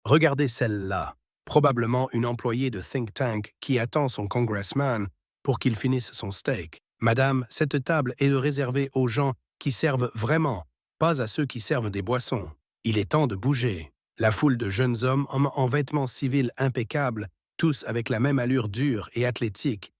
Regardez celle-là. Probablement une employée de think tank qui attend son congressman pour qu'il finisse son steak. Madame, cette table est réservée aux gens qui servent vraiment, pas à ceux qui servent des boissons. Il est temps de bouger. La foule de jeunes hommes en vêtements civils impeccables, tous avec la même allure dure et athlétique,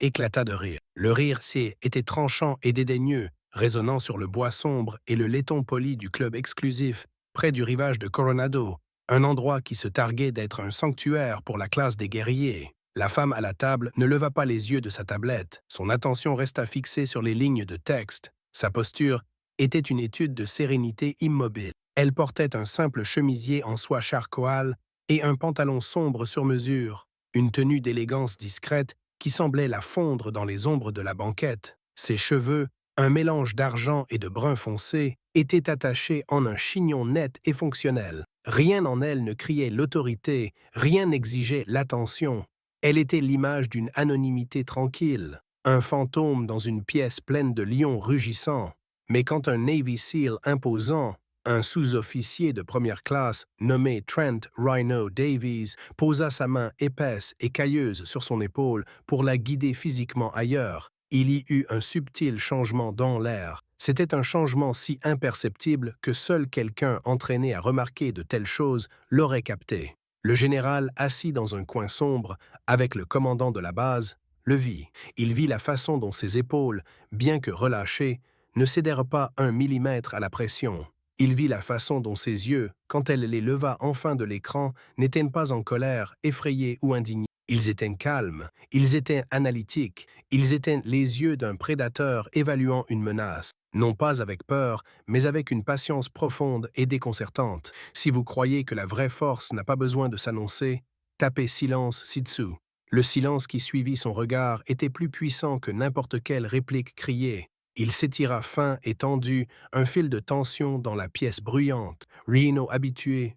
éclata de rire. Le rire était tranchant et dédaigneux, résonnant sur le bois sombre et le laiton poli du club exclusif, près du rivage de Coronado, un endroit qui se targuait d'être un sanctuaire pour la classe des guerriers. La femme à la table ne leva pas les yeux de sa tablette. Son attention resta fixée sur les lignes de texte. Sa posture était une étude de sérénité immobile. Elle portait un simple chemisier en soie charcoal et un pantalon sombre sur mesure, une tenue d'élégance discrète qui semblait la fondre dans les ombres de la banquette. Ses cheveux, un mélange d'argent et de brun foncé, étaient attachés en un chignon net et fonctionnel. Rien en elle ne criait l'autorité, rien n'exigeait l'attention. Elle était l'image d'une anonymité tranquille, un fantôme dans une pièce pleine de lions rugissants. Mais quand un Navy SEAL imposant, un sous-officier de première classe nommé Trent Rhino Davies, posa sa main épaisse et cailleuse sur son épaule pour la guider physiquement ailleurs, il y eut un subtil changement dans l'air. C'était un changement si imperceptible que seul quelqu'un entraîné à remarquer de telles choses l'aurait capté. Le général, assis dans un coin sombre, avec le commandant de la base, le vit. Il vit la façon dont ses épaules, bien que relâchées, ne cédèrent pas 1 millimètre à la pression. Il vit la façon dont ses yeux, quand elle les leva enfin de l'écran, n'étaient pas en colère, effrayés ou indignés. Ils étaient calmes, ils étaient analytiques, ils étaient les yeux d'un prédateur évaluant une menace, non pas avec peur, mais avec une patience profonde et déconcertante. Si vous croyez que la vraie force n'a pas besoin de s'annoncer, tapez silence ci-dessous. Le silence qui suivit son regard était plus puissant que n'importe quelle réplique criée. Il s'étira fin et tendu, un fil de tension dans la pièce bruyante. Reno, habitué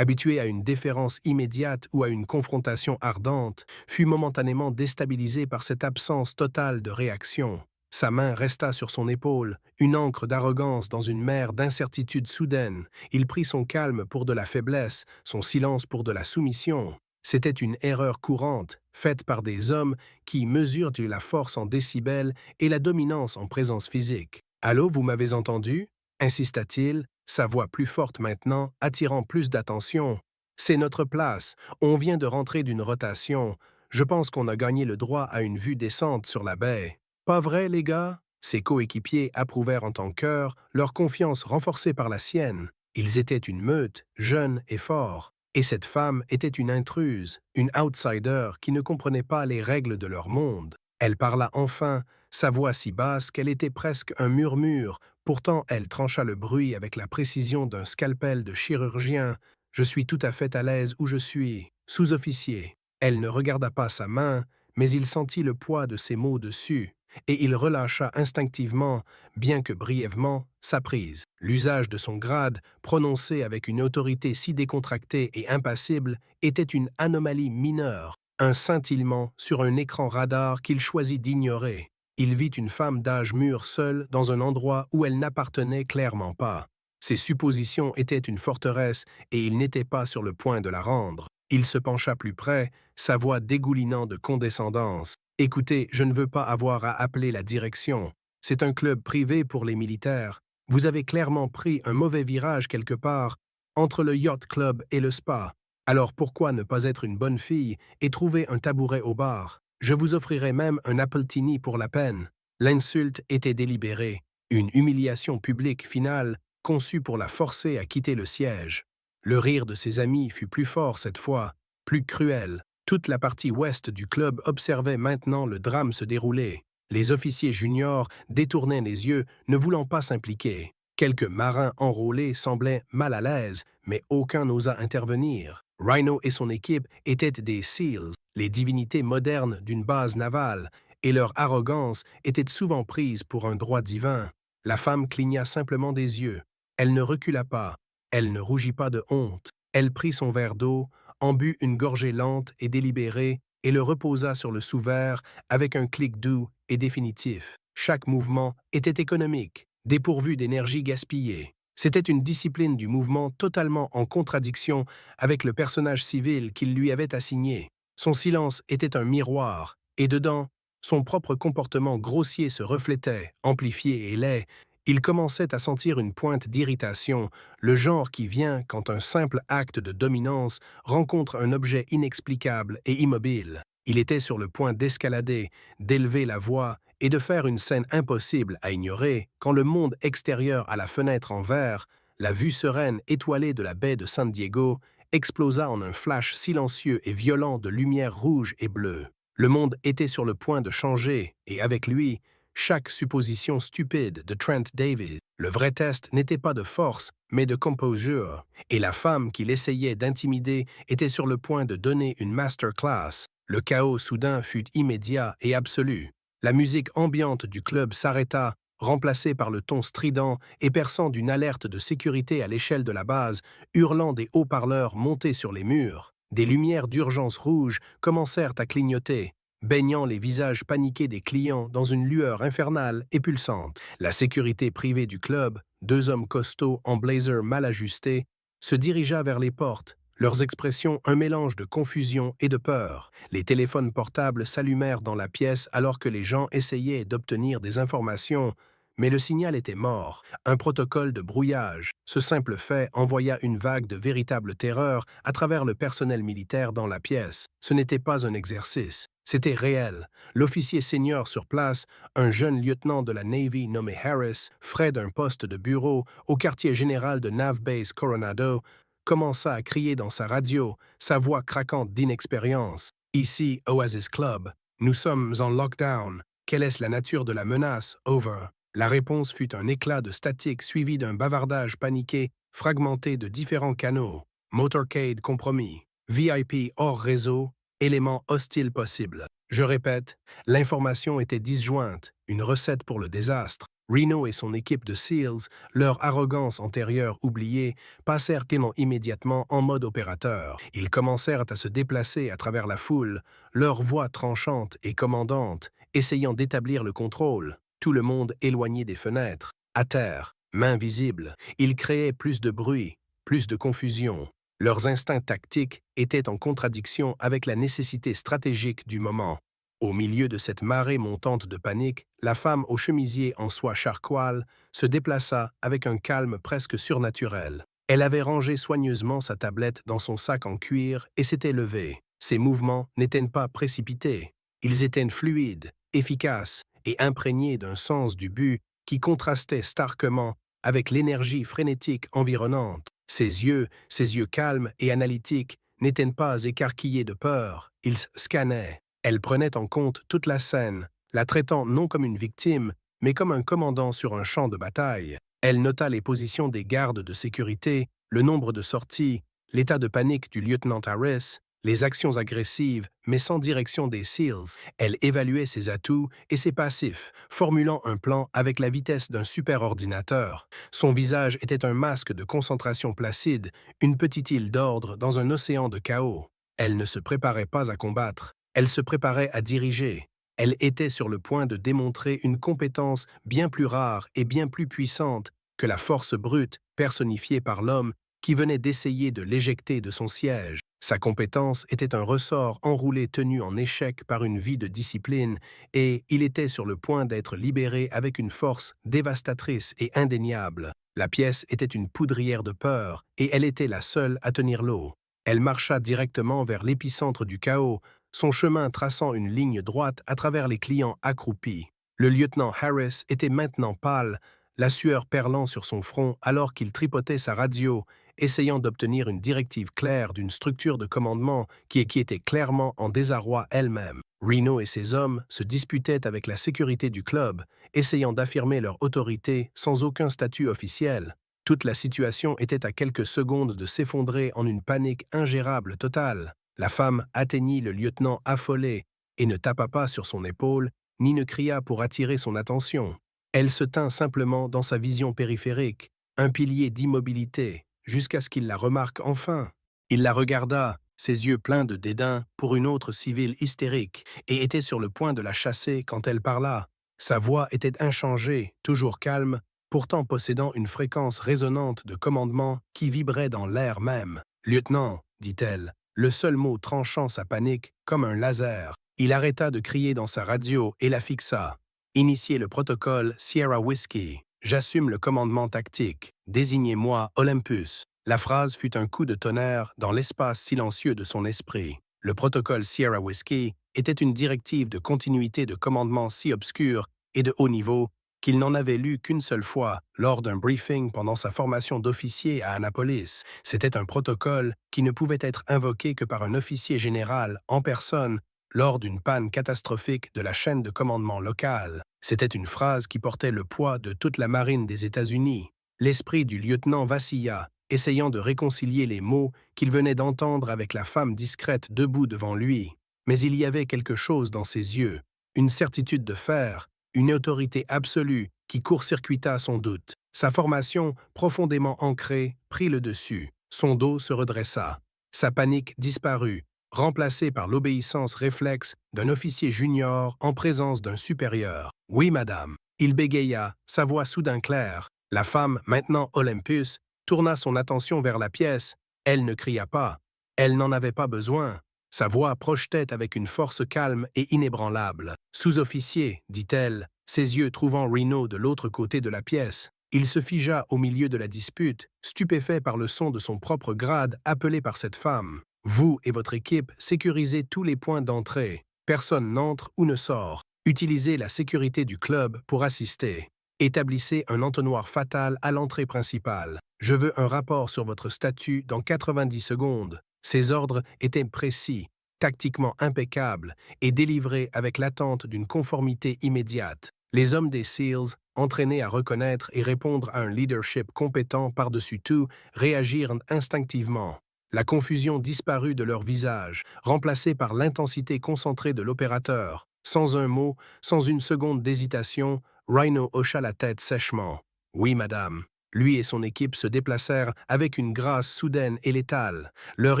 à une déférence immédiate ou à une confrontation ardente, fut momentanément déstabilisé par cette absence totale de réaction. Sa main resta sur son épaule, une ancre d'arrogance dans une mer d'incertitude soudaine. Il prit son calme pour de la faiblesse, son silence pour de la soumission. C'était une erreur courante, faite par des hommes qui mesurent la force en décibels et la dominance en présence physique. « Allô, vous m'avez entendu » insista-t-il, sa voix plus forte maintenant, attirant plus d'attention. « C'est notre place. On vient de rentrer d'une rotation. Je pense qu'on a gagné le droit à une vue décente sur la baie. » « Pas vrai, les gars ?» Ses coéquipiers approuvèrent en tant chœur, leur confiance renforcée par la sienne. Ils étaient une meute, jeunes et forts. Et cette femme était une intruse, une outsider qui ne comprenait pas les règles de leur monde. Elle parla enfin, sa voix si basse qu'elle était presque un murmure. Pourtant, elle trancha le bruit avec la précision d'un scalpel de chirurgien. « Je suis tout à fait à l'aise où je suis, sous-officier. » Elle ne regarda pas sa main, mais il sentit le poids de ses mots dessus, et il relâcha instinctivement, bien que brièvement, sa prise. L'usage de son grade, prononcé avec une autorité si décontractée et impassible, était une anomalie mineure, un scintillement sur un écran radar qu'il choisit d'ignorer. Il vit une femme d'âge mûr seule dans un endroit où elle n'appartenait clairement pas. Ses suppositions étaient une forteresse et il n'était pas sur le point de la rendre. Il se pencha plus près, sa voix dégoulinant de condescendance. « Écoutez, je ne veux pas avoir à appeler la direction. C'est un club privé pour les militaires. Vous avez clairement pris un mauvais virage quelque part, entre le yacht club et le spa. Alors pourquoi ne pas être une bonne fille et trouver un tabouret au bar? Je vous offrirai même un appletini pour la peine. » L'insulte était délibérée, une humiliation publique finale, conçue pour la forcer à quitter le siège. Le rire de ses amis fut plus fort cette fois, plus cruel. Toute la partie ouest du club observait maintenant le drame se dérouler. Les officiers juniors détournaient les yeux, ne voulant pas s'impliquer. Quelques marins enrôlés semblaient mal à l'aise, mais aucun n'osa intervenir. Rhino et son équipe étaient des SEALs, les divinités modernes d'une base navale, et leur arrogance était souvent prise pour un droit divin. La femme cligna simplement des yeux. Elle ne recula pas. Elle ne rougit pas de honte. Elle prit son verre d'eau, en but une gorgée lente et délibérée, et le reposa sur le sous-verre avec un clic doux et définitif. Chaque mouvement était économique, dépourvu d'énergie gaspillée. C'était une discipline du mouvement totalement en contradiction avec le personnage civil qu'il lui avait assigné. Son silence était un miroir, et dedans, son propre comportement grossier se reflétait, amplifié et laid. Il commençait à sentir une pointe d'irritation, le genre qui vient quand un simple acte de dominance rencontre un objet inexplicable et immobile. Il était sur le point d'escalader, d'élever la voix et de faire une scène impossible à ignorer quand le monde extérieur à la fenêtre en verre, la vue sereine étoilée de la baie de San Diego, explosa en un flash silencieux et violent de lumière rouge et bleue. Le monde était sur le point de changer, et avec lui, chaque supposition stupide de Trent Davis. Le vrai test n'était pas de force, mais de composure, et la femme qu'il essayait d'intimider était sur le point de donner une masterclass. Le chaos soudain fut immédiat et absolu. La musique ambiante du club s'arrêta, remplacée par le ton strident et perçant d'une alerte de sécurité à l'échelle de la base, hurlant des haut-parleurs montés sur les murs. Des lumières d'urgence rouge commencèrent à clignoter, baignant les visages paniqués des clients dans une lueur infernale et pulsante. La sécurité privée du club, deux hommes costauds en blazer mal ajustés, se dirigea vers les portes, leurs expressions un mélange de confusion et de peur. Les téléphones portables s'allumèrent dans la pièce alors que les gens essayaient d'obtenir des informations, mais le signal était mort. Un protocole de brouillage. Ce simple fait envoya une vague de véritable terreur à travers le personnel militaire dans la pièce. Ce n'était pas un exercice. C'était réel. L'officier senior sur place, un jeune lieutenant de la Navy nommé Harris, frais d'un poste de bureau au quartier général de Nav Base Coronado, commença à crier dans sa radio, sa voix craquante d'inexpérience. Ici, Oasis Club, nous sommes en lockdown. Quelle est la nature de la menace? Over. La réponse fut un éclat de statique suivi d'un bavardage paniqué, fragmenté de différents canaux. Motorcade compromis. VIP hors réseau. Éléments hostiles possibles. Je répète, l'information était disjointe, une recette pour le désastre. Reno et son équipe de SEALs, leur arrogance antérieure oubliée, passèrent immédiatement en mode opérateur. Ils commencèrent à se déplacer à travers la foule, leur voix tranchante et commandante, essayant d'établir le contrôle. Tout le monde éloigné des fenêtres, à terre, mains visibles. Ils créaient plus de bruit, plus de confusion. Leurs instincts tactiques étaient en contradiction avec la nécessité stratégique du moment. Au milieu de cette marée montante de panique, la femme au chemisier en soie charcoal se déplaça avec un calme presque surnaturel. Elle avait rangé soigneusement sa tablette dans son sac en cuir et s'était levée. Ses mouvements n'étaient pas précipités. Ils étaient fluides, efficaces et imprégnés d'un sens du but qui contrastait starkement avec l'énergie frénétique environnante. Ses yeux calmes et analytiques, n'étaient pas écarquillés de peur, ils scannaient. Elle prenait en compte toute la scène, la traitant non comme une victime, mais comme un commandant sur un champ de bataille. Elle nota les positions des gardes de sécurité, le nombre de sorties, l'état de panique du lieutenant Harris, les actions agressives, mais sans direction des SEALs. Elle évaluait ses atouts et ses passifs, formulant un plan avec la vitesse d'un superordinateur. Son visage était un masque de concentration placide, une petite île d'ordre dans un océan de chaos. Elle ne se préparait pas à combattre, elle se préparait à diriger. Elle était sur le point de démontrer une compétence bien plus rare et bien plus puissante que la force brute personnifiée par l'homme qui venait d'essayer de l'éjecter de son siège. Sa compétence était un ressort enroulé tenu en échec par une vie de discipline, et il était sur le point d'être libéré avec une force dévastatrice et indéniable. La pièce était une poudrière de peur, et elle était la seule à tenir l'eau. Elle marcha directement vers l'épicentre du chaos, son chemin traçant une ligne droite à travers les clients accroupis. Le lieutenant Harris était maintenant pâle, la sueur perlant sur son front alors qu'il tripotait sa radio, essayant d'obtenir une directive claire d'une structure de commandement qui était clairement en désarroi elle-même. Reno et ses hommes se disputaient avec la sécurité du club, essayant d'affirmer leur autorité sans aucun statut officiel. Toute la situation était à quelques secondes de s'effondrer en une panique ingérable totale. La femme atteignit le lieutenant affolé et ne tapa pas sur son épaule, ni ne cria pour attirer son attention. Elle se tint simplement dans sa vision périphérique, un pilier d'immobilité, jusqu'à ce qu'il la remarque enfin. Il la regarda, ses yeux pleins de dédain pour une autre civile hystérique, et était sur le point de la chasser quand elle parla. Sa voix était inchangée, toujours calme, pourtant possédant une fréquence résonante de commandement qui vibrait dans l'air même. « Lieutenant », dit-elle, le seul mot tranchant sa panique comme un laser. Il arrêta de crier dans sa radio et la fixa. « Initiez le protocole Sierra Whiskey. J'assume le commandement tactique. Désignez-moi Olympus. » La phrase fut un coup de tonnerre dans l'espace silencieux de son esprit. Le protocole Sierra Whiskey était une directive de continuité de commandement si obscure et de haut niveau qu'il n'en avait lu qu'une seule fois lors d'un briefing pendant sa formation d'officier à Annapolis. C'était un protocole qui ne pouvait être invoqué que par un officier général en personne lors d'une panne catastrophique de la chaîne de commandement locale. C'était une phrase qui portait le poids de toute la marine des États-Unis. L'esprit du lieutenant vacilla, essayant de réconcilier les mots qu'il venait d'entendre avec la femme discrète debout devant lui. Mais il y avait quelque chose dans ses yeux, une certitude de fer, une autorité absolue qui court-circuita son doute. Sa formation, profondément ancrée, prit le dessus. Son dos se redressa. Sa panique disparut, remplacée par l'obéissance réflexe d'un officier junior en présence d'un supérieur. « Oui, madame. » Il bégaya, sa voix soudain claire. La femme, maintenant Olympus, tourna son attention vers la pièce. Elle ne cria pas. Elle n'en avait pas besoin. Sa voix projetait avec une force calme et inébranlable. « Sous-officier, dit-elle, ses yeux trouvant Reno de l'autre côté de la pièce. Il se figea au milieu de la dispute, stupéfait par le son de son propre grade appelé par cette femme. « Vous et votre équipe sécurisez tous les points d'entrée. Personne n'entre ou ne sort. Utilisez la sécurité du club pour assister. Établissez un entonnoir fatal à l'entrée principale. Je veux un rapport sur votre statut dans 90 secondes. » Ces ordres étaient précis, tactiquement impeccables et délivrés avec l'attente d'une conformité immédiate. Les hommes des SEALs, entraînés à reconnaître et répondre à un leadership compétent par-dessus tout, réagirent instinctivement. La confusion disparut de leur visage, remplacée par l'intensité concentrée de l'opérateur. Sans un mot, sans une seconde d'hésitation, Rhino hocha la tête sèchement. « Oui, madame. » Lui et son équipe se déplacèrent avec une grâce soudaine et létale, leur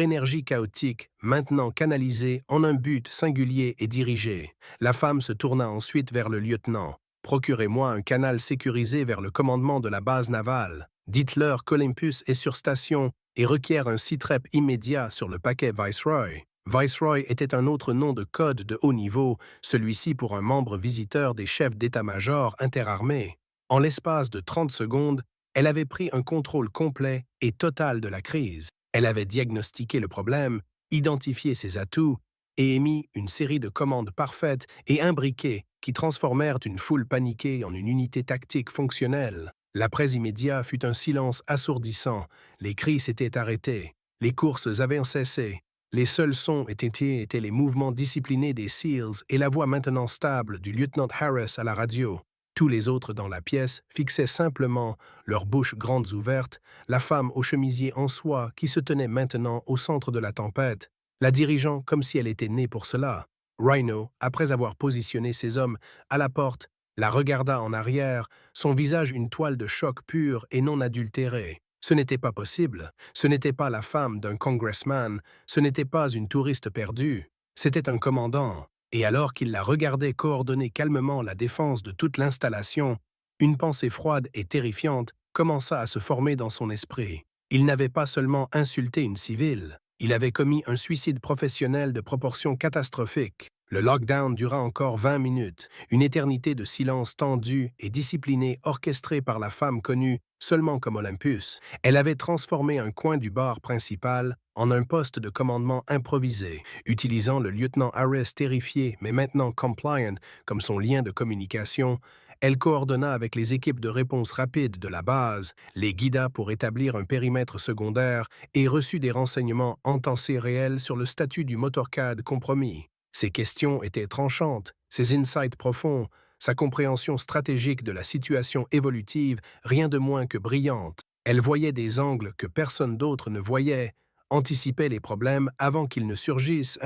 énergie chaotique maintenant canalisée en un but singulier et dirigé. La femme se tourna ensuite vers le lieutenant. « Procurez-moi un canal sécurisé vers le commandement de la base navale. Dites-leur qu'Olympus est sur station et requiert un sitrep immédiat sur le paquet Viceroy. » Viceroy était un autre nom de code de haut niveau, celui-ci pour un membre visiteur des chefs d'état-major interarmés. En l'espace de 30 secondes, elle avait pris un contrôle complet et total de la crise. Elle avait diagnostiqué le problème, identifié ses atouts et émis une série de commandes parfaites et imbriquées qui transformèrent une foule paniquée en une unité tactique fonctionnelle. L'après immédiat fut un silence assourdissant. Les cris s'étaient arrêtés. Les courses avaient cessé. Les seuls sons étaient les mouvements disciplinés des SEALs et la voix maintenant stable du lieutenant Harris à la radio. Tous les autres dans la pièce fixaient simplement, leurs bouches grandes ouvertes, la femme au chemisier en soie qui se tenait maintenant au centre de la tempête, la dirigeant comme si elle était née pour cela. Rhino, après avoir positionné ses hommes à la porte, la regarda en arrière, son visage une toile de choc pure et non adultérée. Ce n'était pas possible, ce n'était pas la femme d'un congressman, ce n'était pas une touriste perdue, c'était un commandant. Et alors qu'il la regardait coordonner calmement la défense de toute l'installation, une pensée froide et terrifiante commença à se former dans son esprit. Il n'avait pas seulement insulté une civile, il avait commis un suicide professionnel de proportions catastrophiques. Le lockdown dura encore 20 minutes, une éternité de silence tendu et discipliné orchestré par la femme connue seulement comme Olympus. Elle avait transformé un coin du bar principal en un poste de commandement improvisé, utilisant le lieutenant Harris terrifié mais maintenant compliant comme son lien de communication. Elle coordonna avec les équipes de réponse rapide de la base, les guida pour établir un périmètre secondaire et reçut des renseignements en temps réel sur le statut du motorcade compromis. Ses questions étaient tranchantes, ses insights profonds, sa compréhension stratégique de la situation évolutive rien de moins que brillante. Elle voyait des angles que personne d'autre ne voyait, anticipait les problèmes avant qu'ils ne surgissent.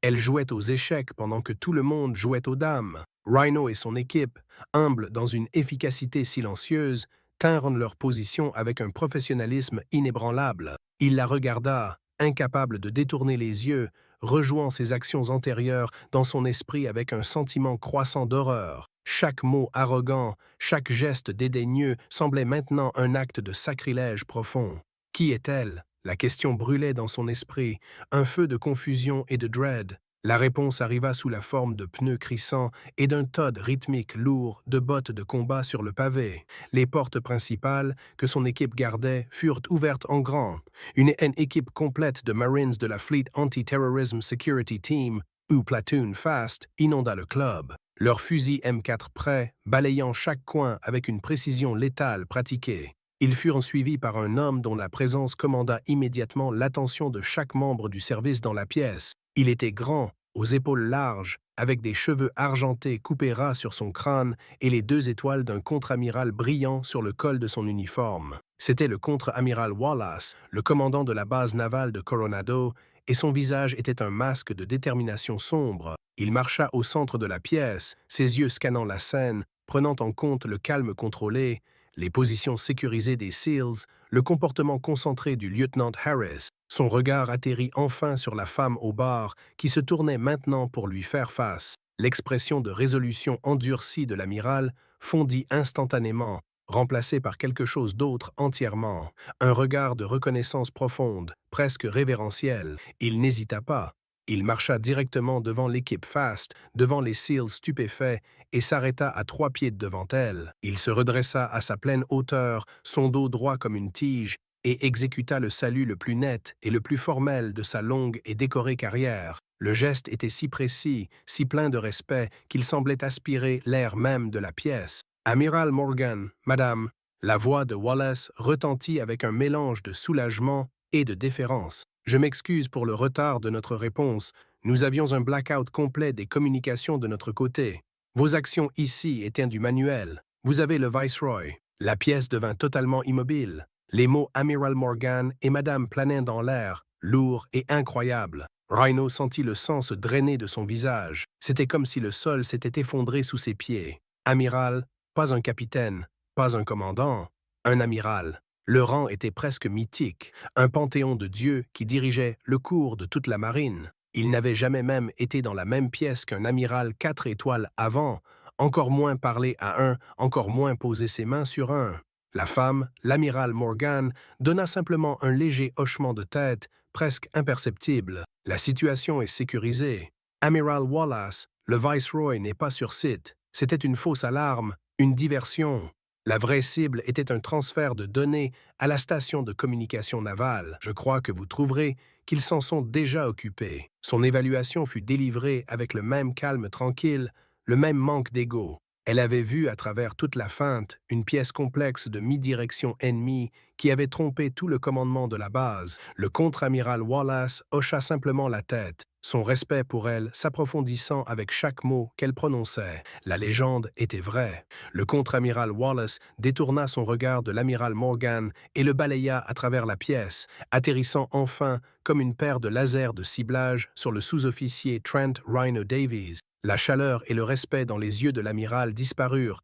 Elle jouait aux échecs pendant que tout le monde jouait aux dames. Rhino et son équipe, humbles dans une efficacité silencieuse, tinrent leur position avec un professionnalisme inébranlable. Il la regarda, incapable de détourner les yeux, rejouant ses actions antérieures dans son esprit avec un sentiment croissant d'horreur. Chaque mot arrogant, chaque geste dédaigneux semblait maintenant un acte de sacrilège profond. Qui est-elle? La question brûlait dans son esprit, un feu de confusion et de dread. La réponse arriva sous la forme de pneus crissants et d'un todd rythmique lourd de bottes de combat sur le pavé. Les portes principales, que son équipe gardait, furent ouvertes en grand. Une équipe complète de Marines de la Fleet Anti-Terrorism Security Team, ou Platoon Fast, inonda le club. Leurs fusils M4 prêts, balayant chaque coin avec une précision létale pratiquée. Ils furent suivis par un homme dont la présence commanda immédiatement l'attention de chaque membre du service dans la pièce. Il était grand, aux épaules larges, avec des cheveux argentés coupés ras sur son crâne et les 2 étoiles d'un contre-amiral brillant sur le col de son uniforme. C'était le contre-amiral Wallace, le commandant de la base navale de Coronado, et son visage était un masque de détermination sombre. Il marcha au centre de la pièce, ses yeux scannant la scène, prenant en compte le calme contrôlé, les positions sécurisées des SEALs, le comportement concentré du lieutenant Harris. Son regard atterrit enfin sur la femme au bar, qui se tournait maintenant pour lui faire face. L'expression de résolution endurcie de l'amiral fondit instantanément, remplacée par quelque chose d'autre entièrement. Un regard de reconnaissance profonde, presque révérentiel. Il n'hésita pas. Il marcha directement devant l'équipe Fast, devant les SEALs stupéfaits, et s'arrêta à 3 pieds devant elle. Il se redressa à sa pleine hauteur, son dos droit comme une tige, et exécuta le salut le plus net et le plus formel de sa longue et décorée carrière. Le geste était si précis, si plein de respect, qu'il semblait aspirer l'air même de la pièce. « Amiral Morgan, madame !» La voix de Wallace retentit avec un mélange de soulagement et de déférence. « Je m'excuse pour le retard de notre réponse. Nous avions un blackout complet des communications de notre côté. Vos actions ici étaient du manuel. Vous avez le Viceroy. » La pièce devint totalement immobile. Les mots Amiral Morgan et Madame planaient dans l'air, lourds et incroyables. Rhino sentit le sang se drainer de son visage. C'était comme si le sol s'était effondré sous ses pieds. Amiral, pas un capitaine, pas un commandant, un amiral. Le rang était presque mythique, un panthéon de dieux qui dirigeait le cours de toute la marine. Il n'avait jamais même été dans la même pièce qu'un amiral 4 étoiles avant, encore moins parlé à un, encore moins posé ses mains sur un. La femme, l'amiral Morgan, donna simplement un léger hochement de tête, presque imperceptible. La situation est sécurisée. Amiral Wallace, le Viceroy n'est pas sur site. C'était une fausse alarme, une diversion. La vraie cible était un transfert de données à la station de communication navale. Je crois que vous trouverez qu'ils s'en sont déjà occupés. Son évaluation fut délivrée avec le même calme tranquille, le même manque d'ego. Elle avait vu à travers toute la feinte une pièce complexe de mi-direction ennemie qui avait trompé tout le commandement de la base. Le contre-amiral Wallace hocha simplement la tête, son respect pour elle s'approfondissant avec chaque mot qu'elle prononçait. La légende était vraie. Le contre-amiral Wallace détourna son regard de l'amiral Morgan et le balaya à travers la pièce, atterrissant enfin comme une paire de lasers de ciblage sur le sous-officier Trent Rhino Davies. La chaleur et le respect dans les yeux de l'amiral disparurent,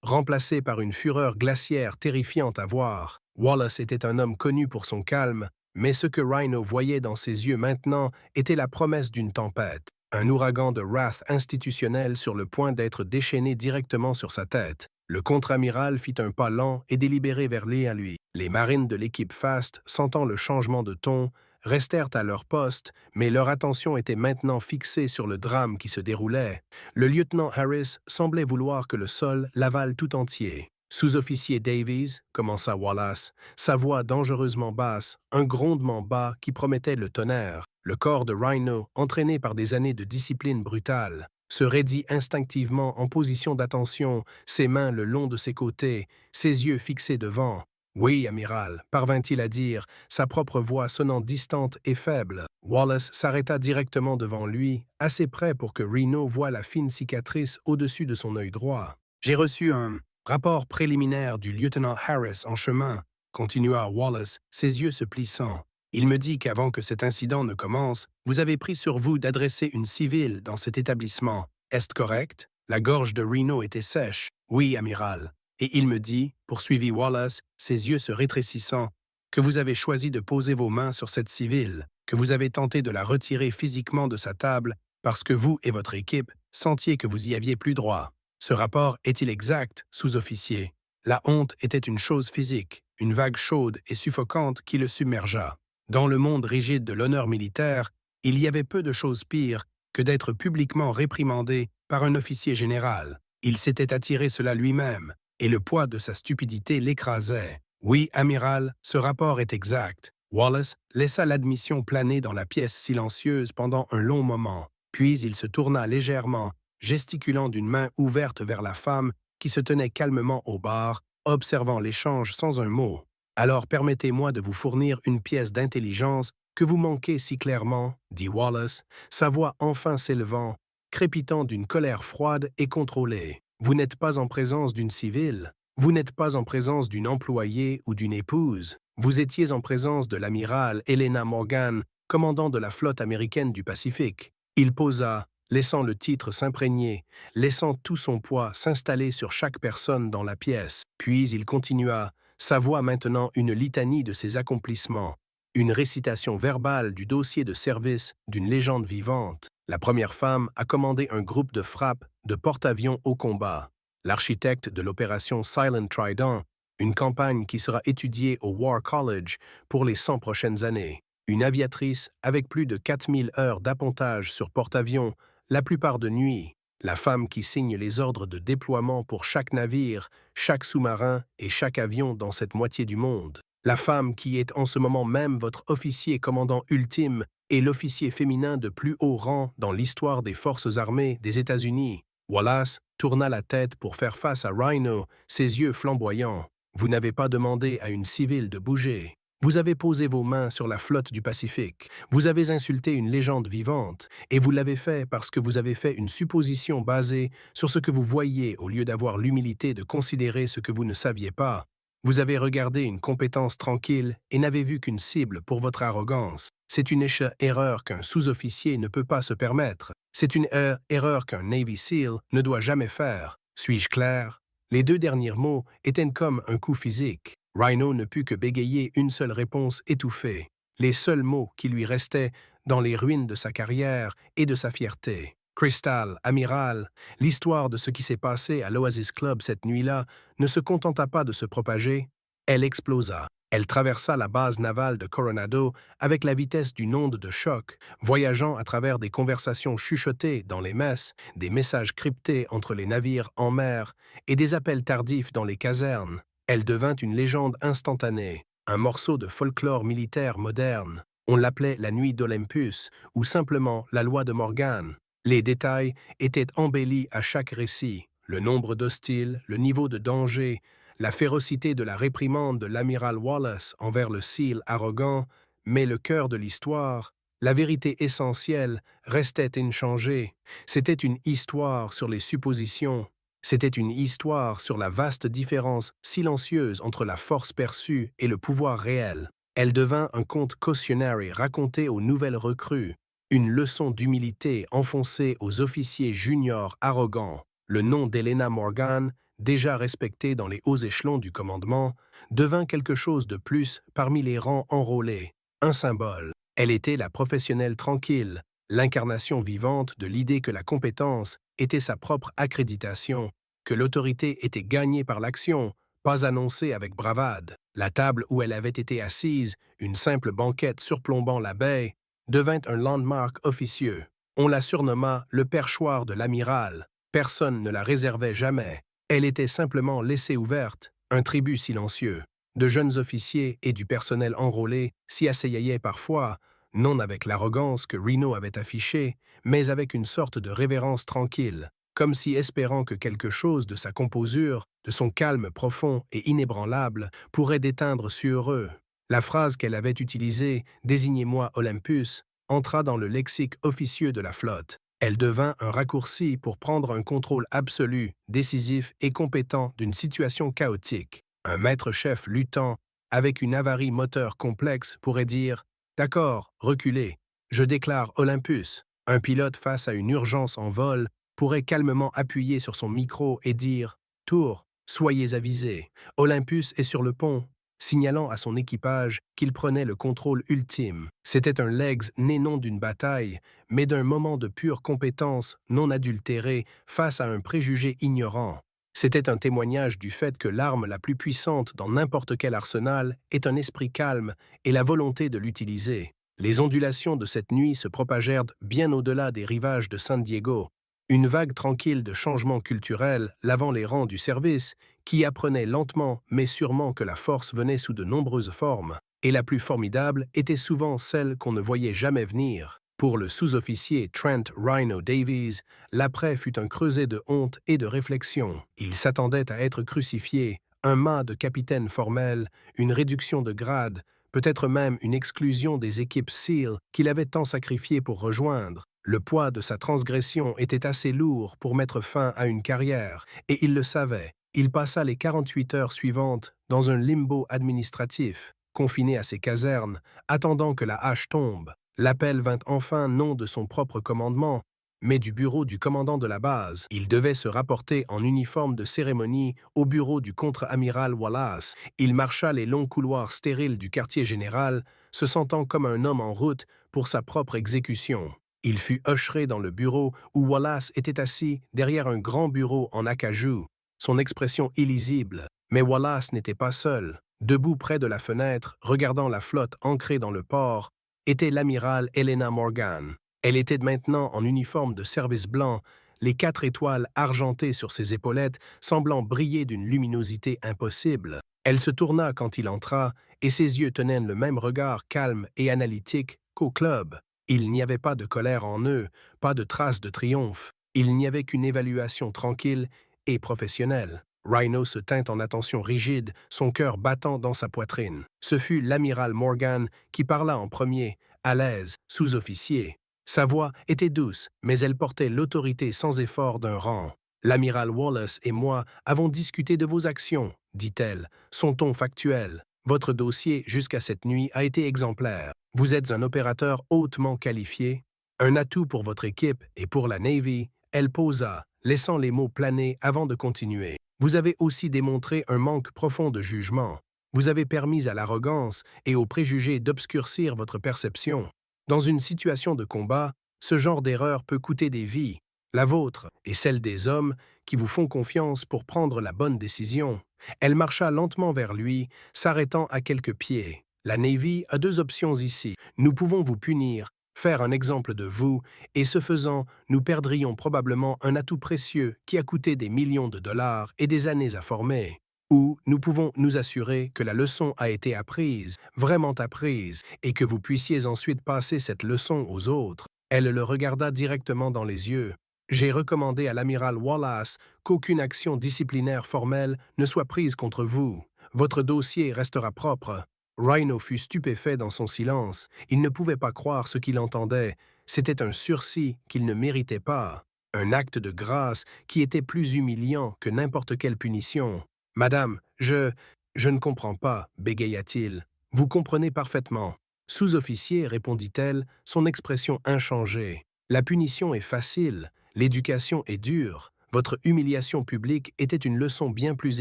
remplacés par une fureur glaciaire terrifiante à voir. Wallace était un homme connu pour son calme, mais ce que Rhino voyait dans ses yeux maintenant était la promesse d'une tempête, un ouragan de wrath institutionnel sur le point d'être déchaîné directement sur sa tête. Le contre-amiral fit un pas lent et délibéré vers lui. Les marines de l'équipe Fast, sentant le changement de ton, restèrent à leur poste, mais leur attention était maintenant fixée sur le drame qui se déroulait. Le lieutenant Harris semblait vouloir que le sol l'avale tout entier. « Sous-officier Davies, » commença Wallace, sa voix dangereusement basse, un grondement bas qui promettait le tonnerre. Le corps de Rhino, entraîné par des années de discipline brutale, se raidit instinctivement en position d'attention, ses mains le long de ses côtés, ses yeux fixés devant. « Oui, amiral, » parvint-il à dire, sa propre voix sonnant distante et faible. Wallace s'arrêta directement devant lui, assez près pour que Rhino voie la fine cicatrice au-dessus de son œil droit. « J'ai reçu un rapport préliminaire du lieutenant Harris en chemin, » continua Wallace, ses yeux se plissant. « Il me dit qu'avant que cet incident ne commence, vous avez pris sur vous d'adresser une civile dans cet établissement. Est-ce correct? » La gorge de Rhino était sèche. « Oui, amiral. » Et il me dit, poursuivit Wallace, ses yeux se rétrécissant, que vous avez choisi de poser vos mains sur cette civile, que vous avez tenté de la retirer physiquement de sa table parce que vous et votre équipe sentiez que vous y aviez plus droit. Ce rapport est-il exact, sous-officier? La honte était une chose physique, une vague chaude et suffocante qui le submergea. Dans le monde rigide de l'honneur militaire, il y avait peu de choses pires que d'être publiquement réprimandé par un officier général. Il s'était attiré cela lui-même, et le poids de sa stupidité l'écrasait. Oui, amiral, ce rapport est exact. Wallace laissa l'admission planer dans la pièce silencieuse pendant un long moment, puis il se tourna légèrement, gesticulant d'une main ouverte vers la femme qui se tenait calmement au bar, observant l'échange sans un mot. Alors permettez-moi de vous fournir une pièce d'intelligence que vous manquez si clairement, dit Wallace, sa voix enfin s'élevant, crépitant d'une colère froide et contrôlée. Vous n'êtes pas en présence d'une civile, vous n'êtes pas en présence d'une employée ou d'une épouse, vous étiez en présence de l'amiral Helena Morgan, commandant de la flotte américaine du Pacifique. Il posa, laissant le titre s'imprégner, laissant tout son poids s'installer sur chaque personne dans la pièce. Puis il continua, sa voix maintenant une litanie de ses accomplissements, une récitation verbale du dossier de service d'une légende vivante. La première femme a commandé un groupe de frappe de porte-avions au combat. L'architecte de l'opération Silent Trident, une campagne qui sera étudiée au War College pour les 100 prochaines années. Une aviatrice avec plus de 4000 heures d'appontage sur porte-avions, la plupart de nuit. La femme qui signe les ordres de déploiement pour chaque navire, chaque sous-marin et chaque avion dans cette moitié du monde. La femme qui est en ce moment même votre officier commandant ultime et l'officier féminin de plus haut rang dans l'histoire des forces armées des États-Unis. Wallace tourna la tête pour faire face à Rhino, ses yeux flamboyants. Vous n'avez pas demandé à une civile de bouger. Vous avez posé vos mains sur la flotte du Pacifique. Vous avez insulté une légende vivante, et vous l'avez fait parce que vous avez fait une supposition basée sur ce que vous voyiez au lieu d'avoir l'humilité de considérer ce que vous ne saviez pas. Vous avez regardé une compétence tranquille et n'avez vu qu'une cible pour votre arrogance. C'est une erreur qu'un sous-officier ne peut pas se permettre. C'est une erreur qu'un Navy SEAL ne doit jamais faire. Suis-je clair? Les deux derniers mots étaient comme un coup physique. Rhino ne put que bégayer une seule réponse étouffée. Les seuls mots qui lui restaient dans les ruines de sa carrière et de sa fierté. Crystal, amiral, l'histoire de ce qui s'est passé à l'Oasis Club cette nuit-là ne se contenta pas de se propager, elle explosa. Elle traversa la base navale de Coronado avec la vitesse d'une onde de choc, voyageant à travers des conversations chuchotées dans les messes, des messages cryptés entre les navires en mer et des appels tardifs dans les casernes. Elle devint une légende instantanée, un morceau de folklore militaire moderne. On l'appelait la nuit d'Olympus ou simplement la loi de Morgan. Les détails étaient embellis à chaque récit, le nombre d'hostiles, le niveau de danger, la férocité de la réprimande de l'amiral Wallace envers le SEAL arrogant, mais le cœur de l'histoire, la vérité essentielle, restait inchangée. C'était une histoire sur les suppositions. C'était une histoire sur la vaste différence silencieuse entre la force perçue et le pouvoir réel. Elle devint un conte cautionnaire raconté aux nouvelles recrues, une leçon d'humilité enfoncée aux officiers juniors arrogants. Le nom d'Helena Morgan, déjà respectée dans les hauts échelons du commandement, devint quelque chose de plus parmi les rangs enrôlés, un symbole. Elle était la professionnelle tranquille, l'incarnation vivante de l'idée que la compétence était sa propre accréditation, que l'autorité était gagnée par l'action, pas annoncée avec bravade. La table où elle avait été assise, une simple banquette surplombant la baie, devint un landmark officieux. On la surnomma le perchoir de l'amiral. Personne ne la réservait jamais. Elle était simplement laissée ouverte, un tribut silencieux. De jeunes officiers et du personnel enrôlé s'y asseyaient parfois, non avec l'arrogance que Reno avait affichée, mais avec une sorte de révérence tranquille, comme si espérant que quelque chose de sa composure, de son calme profond et inébranlable, pourrait déteindre sur eux. La phrase qu'elle avait utilisée, « Désignez-moi Olympus », entra dans le lexique officieux de la flotte. Elle devint un raccourci pour prendre un contrôle absolu, décisif et compétent d'une situation chaotique. Un maître-chef luttant, avec une avarie moteur complexe, pourrait dire « D'accord, reculez, je déclare Olympus ». Un pilote face à une urgence en vol pourrait calmement appuyer sur son micro et dire « Tour, soyez avisés, Olympus est sur le pont ». signalant à son équipage qu'il prenait le contrôle ultime. C'était un Legs né non d'une bataille, mais d'un moment de pure compétence non adultérée face à un préjugé ignorant. C'était un témoignage du fait que l'arme la plus puissante dans n'importe quel arsenal est un esprit calme et la volonté de l'utiliser. Les ondulations de cette nuit se propagèrent bien au-delà des rivages de San Diego. Une vague tranquille de changements culturels lavant les rangs du service, qui apprenait lentement mais sûrement que la force venait sous de nombreuses formes, et la plus formidable était souvent celle qu'on ne voyait jamais venir. Pour le sous-officier Trent Rhino Davies, l'après fut un creuset de honte et de réflexion. Il s'attendait à être crucifié, un mât de capitaine formel, une réduction de grade, peut-être même une exclusion des équipes SEAL qu'il avait tant sacrifiées pour rejoindre. Le poids de sa transgression était assez lourd pour mettre fin à une carrière, et il le savait. Il passa les 48 heures suivantes dans un limbo administratif, confiné à ses casernes, attendant que la hache tombe. L'appel vint enfin non de son propre commandement, mais du bureau du commandant de la base. Il devait se rapporter en uniforme de cérémonie au bureau du contre-amiral Wallace. Il marcha les longs couloirs stériles du quartier général, se sentant comme un homme en route pour sa propre exécution. Il fut usheré dans le bureau où Wallace était assis derrière un grand bureau en acajou, son expression illisible. Mais Wallace n'était pas seul. Debout près de la fenêtre, regardant la flotte ancrée dans le port, était l'amiral Helena Morgan. Elle était maintenant en uniforme de service blanc, les 4 étoiles argentées sur ses épaulettes semblant briller d'une luminosité impossible. Elle se tourna quand il entra, et ses yeux tenaient le même regard calme et analytique qu'au club. Il n'y avait pas de colère en eux, pas de traces de triomphe. Il n'y avait qu'une évaluation tranquille et professionnelle. Rhino se tint en attention rigide, son cœur battant dans sa poitrine. Ce fut l'amiral Morgan qui parla en premier, à l'aise, sous-officier. Sa voix était douce, mais elle portait l'autorité sans effort d'un rang. L'amiral Wallace et moi avons discuté de vos actions, dit-elle, son ton factuel. Votre dossier, jusqu'à cette nuit, a été exemplaire. Vous êtes un opérateur hautement qualifié, un atout pour votre équipe et pour la Navy. Elle posa, laissant les mots planer avant de continuer. Vous avez aussi démontré un manque profond de jugement. Vous avez permis à l'arrogance et aux préjugés d'obscurcir votre perception. Dans une situation de combat, ce genre d'erreur peut coûter des vies, la vôtre et celle des hommes qui vous font confiance pour prendre la bonne décision. Elle marcha lentement vers lui, s'arrêtant à quelques pieds. La Navy a 2 options ici. Nous pouvons vous punir, faire un exemple de vous, et ce faisant, nous perdrions probablement un atout précieux qui a coûté des millions de dollars et des années à former. Ou nous pouvons nous assurer que la leçon a été apprise, vraiment apprise, et que vous puissiez ensuite passer cette leçon aux autres. Elle le regarda directement dans les yeux. J'ai recommandé à l'amiral Wallace qu'aucune action disciplinaire formelle ne soit prise contre vous. Votre dossier restera propre. Rhino fut stupéfait dans son silence. Il ne pouvait pas croire ce qu'il entendait. C'était un sursis qu'il ne méritait pas. Un acte de grâce qui était plus humiliant que n'importe quelle punition. « Madame, je ne comprends pas, bégaya-t-il. Vous comprenez parfaitement. Sous-officier, répondit-elle, son expression inchangée. La punition est facile, l'éducation est dure. Votre humiliation publique était une leçon bien plus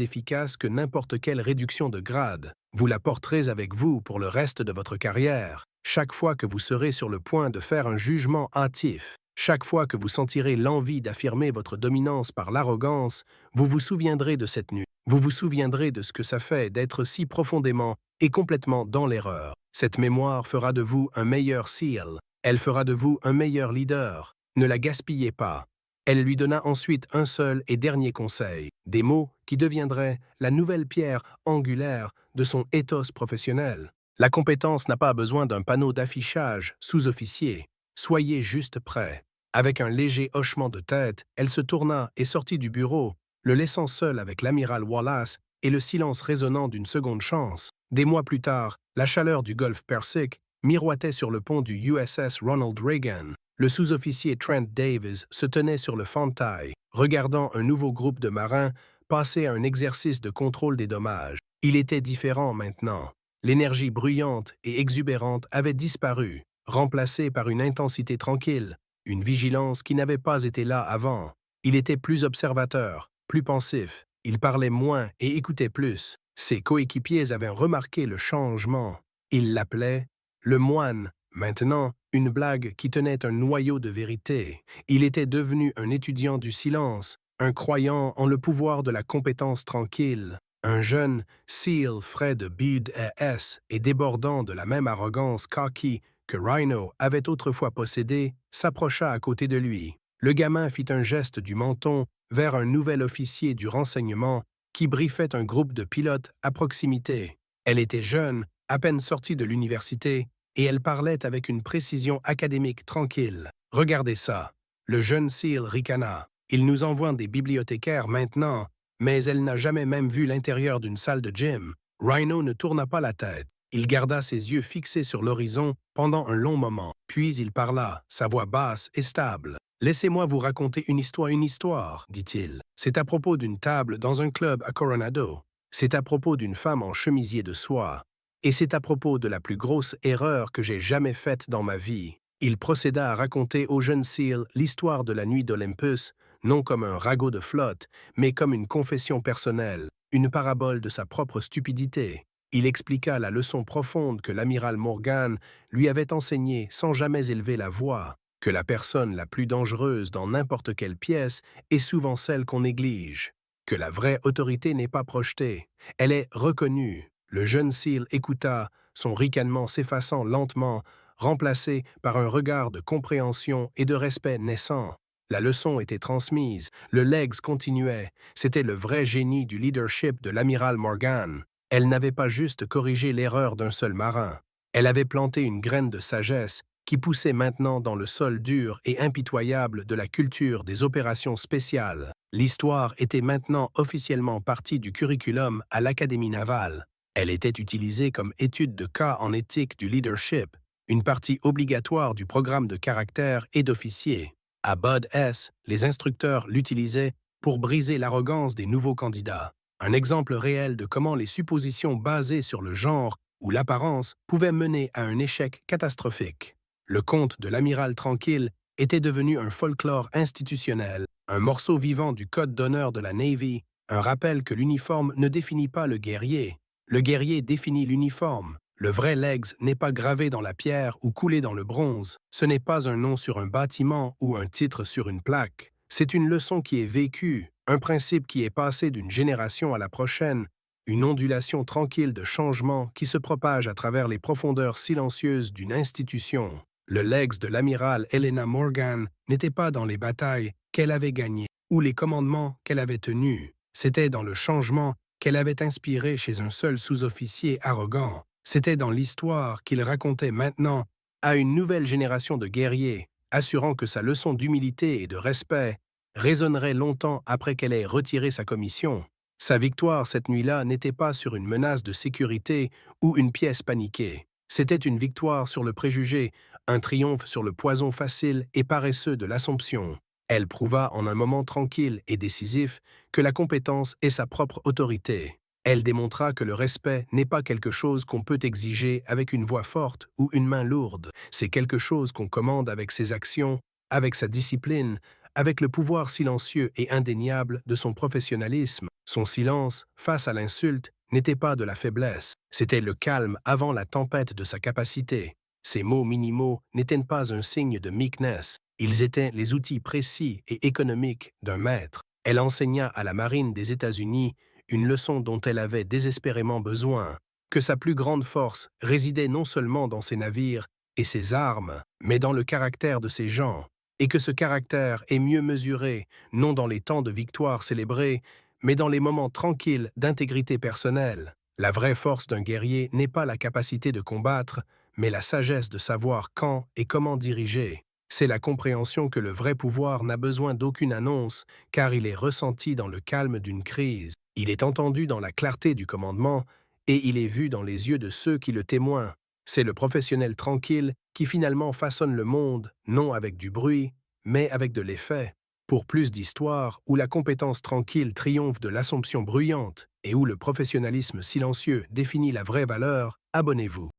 efficace que n'importe quelle réduction de grade. Vous la porterez avec vous pour le reste de votre carrière. Chaque fois que vous serez sur le point de faire un jugement hâtif, chaque fois que vous sentirez l'envie d'affirmer votre dominance par l'arrogance, vous vous souviendrez de cette nuit. Vous vous souviendrez de ce que ça fait d'être si profondément et complètement dans l'erreur. Cette mémoire fera de vous un meilleur SEAL. Elle fera de vous un meilleur leader. Ne la gaspillez pas. Elle lui donna ensuite un seul et dernier conseil, des mots qui deviendraient la nouvelle pierre angulaire de son ethos professionnel. La compétence n'a pas besoin d'un panneau d'affichage sous-officier. Soyez juste prêt. Avec un léger hochement de tête, elle se tourna et sortit du bureau, le laissant seul avec l'amiral Wallace et le silence résonnant d'une seconde chance. Des mois plus tard, la chaleur du golfe Persique miroitait sur le pont du USS Ronald Reagan. Le sous-officier Trent Davies se tenait sur le fantail, regardant un nouveau groupe de marins passer à un exercice de contrôle des dommages. Il était différent maintenant. L'énergie bruyante et exubérante avait disparu, remplacée par une intensité tranquille, une vigilance qui n'avait pas été là avant. Il était plus observateur, plus pensif. Il parlait moins et écoutait plus. Ses coéquipiers avaient remarqué le changement. Ils l'appelaient le moine. Maintenant, une blague qui tenait un noyau de vérité. Il était devenu un étudiant du silence, un croyant en le pouvoir de la compétence tranquille. Un jeune SEAL frais de BDS et débordant de la même arrogance cocky que Rhino avait autrefois possédée, s'approcha à côté de lui. Le gamin fit un geste du menton vers un nouvel officier du renseignement qui briefait un groupe de pilotes à proximité. Elle était jeune, à peine sortie de l'université, et elle parlait avec une précision académique tranquille. « Regardez ça. » Le jeune SEAL ricana. « Il nous envoie des bibliothécaires maintenant, mais elle n'a jamais même vu l'intérieur d'une salle de gym. » Rhino ne tourna pas la tête. Il garda ses yeux fixés sur l'horizon pendant un long moment. Puis il parla, sa voix basse et stable. « Laissez-moi vous raconter une histoire, dit-il. C'est à propos d'une table dans un club à Coronado. C'est à propos d'une femme en chemisier de soie. Et c'est à propos de la plus grosse erreur que j'ai jamais faite dans ma vie. » Il procéda à raconter au jeune SEAL l'histoire de la nuit d'Olympus, non comme un ragot de flotte, mais comme une confession personnelle, une parabole de sa propre stupidité. Il expliqua la leçon profonde que l'amiral Morgan lui avait enseignée sans jamais élever la voix, que la personne la plus dangereuse dans n'importe quelle pièce est souvent celle qu'on néglige, que la vraie autorité n'est pas projetée, elle est reconnue. Le jeune SEAL écouta, son ricanement s'effaçant lentement, remplacé par un regard de compréhension et de respect naissant. La leçon était transmise, le Legs continuait, c'était le vrai génie du leadership de l'amiral Morgan. Elle n'avait pas juste corrigé l'erreur d'un seul marin. Elle avait planté une graine de sagesse qui poussait maintenant dans le sol dur et impitoyable de la culture des opérations spéciales. L'histoire était maintenant officiellement partie du curriculum à l'Académie navale. Elle était utilisée comme étude de cas en éthique du leadership, une partie obligatoire du programme de caractère et d'officier. À Bud S, les instructeurs l'utilisaient pour briser l'arrogance des nouveaux candidats. Un exemple réel de comment les suppositions basées sur le genre ou l'apparence pouvaient mener à un échec catastrophique. Le conte de l'amiral tranquille était devenu un folklore institutionnel, un morceau vivant du code d'honneur de la Navy, un rappel que l'uniforme ne définit pas le guerrier. Le guerrier définit l'uniforme. Le vrai Legs n'est pas gravé dans la pierre ou coulé dans le bronze. Ce n'est pas un nom sur un bâtiment ou un titre sur une plaque. C'est une leçon qui est vécue, un principe qui est passé d'une génération à la prochaine, une ondulation tranquille de changement qui se propage à travers les profondeurs silencieuses d'une institution. Le Legs de l'amiral Helena Morgan n'était pas dans les batailles qu'elle avait gagnées ou les commandements qu'elle avait tenus. C'était dans le changement qu'elle avait inspiré chez un seul sous-officier arrogant. C'était dans l'histoire qu'il racontait maintenant à une nouvelle génération de guerriers, assurant que sa leçon d'humilité et de respect résonnerait longtemps après qu'elle ait retiré sa commission. Sa victoire cette nuit-là n'était pas sur une menace de sécurité ou une pièce paniquée. C'était une victoire sur le préjugé, un triomphe sur le poison facile et paresseux de l'Assomption. Elle prouva en un moment tranquille et décisif que la compétence est sa propre autorité. Elle démontra que le respect n'est pas quelque chose qu'on peut exiger avec une voix forte ou une main lourde. C'est quelque chose qu'on commande avec ses actions, avec sa discipline, avec le pouvoir silencieux et indéniable de son professionnalisme. Son silence, face à l'insulte, n'était pas de la faiblesse. C'était le calme avant la tempête de sa capacité. Ces mots minimaux n'étaient pas un signe de meekness. Ils étaient les outils précis et économiques d'un maître. Elle enseigna à la marine des États-Unis une leçon dont elle avait désespérément besoin, que sa plus grande force résidait non seulement dans ses navires et ses armes, mais dans le caractère de ses gens, et que ce caractère est mieux mesuré, non dans les temps de victoire célébrés, mais dans les moments tranquilles d'intégrité personnelle. La vraie force d'un guerrier n'est pas la capacité de combattre, mais la sagesse de savoir quand et comment diriger. C'est la compréhension que le vrai pouvoir n'a besoin d'aucune annonce, car il est ressenti dans le calme d'une crise. Il est entendu dans la clarté du commandement, et il est vu dans les yeux de ceux qui le témoignent. C'est le professionnel tranquille qui finalement façonne le monde, non avec du bruit, mais avec de l'effet. Pour plus d'histoires, où la compétence tranquille triomphe de l'assomption bruyante et où le professionnalisme silencieux définit la vraie valeur, abonnez-vous.